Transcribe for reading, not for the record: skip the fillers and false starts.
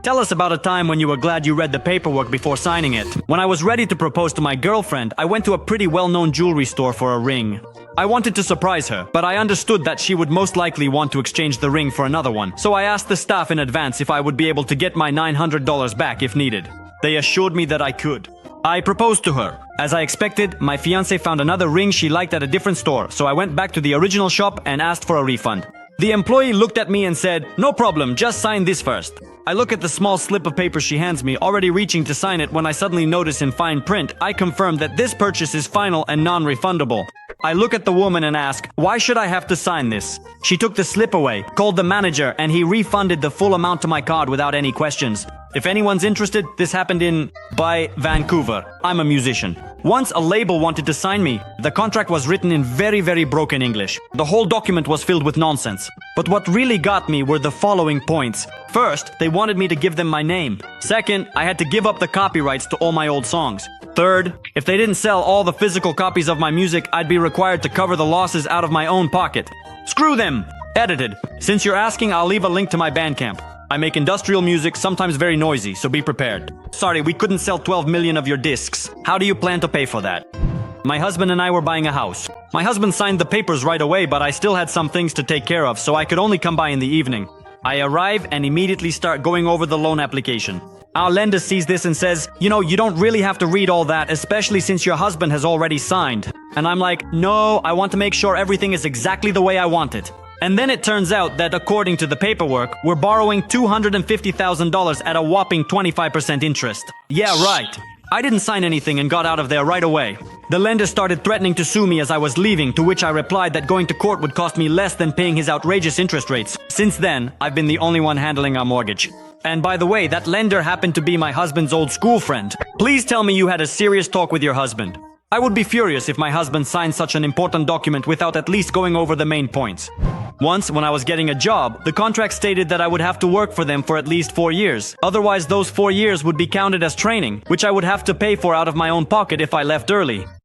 Tell us about a time when you were glad you read the paperwork before signing it. When I was ready to propose to my girlfriend, I went to a pretty well-known jewelry store for a ring. I wanted to surprise her, but I understood that she would most likely want to exchange the ring for another one. So I asked the staff in advance if I would be able to get my $900 back if needed. They assured me that I could. I proposed to her. As I expected, my fiancé found another ring she liked at a different store, so I went back to the original shop and asked for a refund. The employee looked at me and said, "No problem, just sign this first." I look at the small slip of paper she hands me, already reaching to sign it when I suddenly notice in fine print, I confirm that this purchase is final and non-refundable. I look at the woman and ask, "Why should I have to sign this?" She took the slip away, called the manager, and he refunded the full amount to my card without any questions. If anyone's interested, this happened in Vancouver. I'm a musician. Once a label wanted to sign me. The contract was written in very broken English. The whole document was filled with nonsense. But what really got me were the following points. First, they wanted me to give them my name. Second, I had to give up the copyrights to all my old songs. Third, if they didn't sell all the physical copies of my music, I'd be required to cover the losses out of my own pocket. Screw them! Edited. Since you're asking, I'll leave a link to my Bandcamp. I make industrial music, sometimes very noisy, so be prepared. Sorry, we couldn't sell 12 million of your discs. How do you plan to pay for that? My husband and I were buying a house. My husband signed the papers right away, but I still had some things to take care of, so I could only come by in the evening. I arrive and immediately start going over the loan application. Our lender sees this and says, "You know, you don't really have to read all that, especially since your husband has already signed." And I'm like, "No, I want to make sure everything is exactly the way I want it." And then it turns out that according to the paperwork, we're borrowing $250,000 at a whopping 25% interest. Yeah, right. I didn't sign anything and got out of there right away. The lender started threatening to sue me as I was leaving, to which I replied that going to court would cost me less than paying his outrageous interest rates. Since then, I've been the only one handling our mortgage. And by the way, that lender happened to be my husband's old school friend. Please tell me you had a serious talk with your husband. I would be furious if my husband signed such an important document without at least going over the main points. Once, when I was getting a job, the contract stated that I would have to work for them for at least 4 years. Otherwise, those 4 years would be counted as training, which I would have to pay for out of my own pocket if I left early.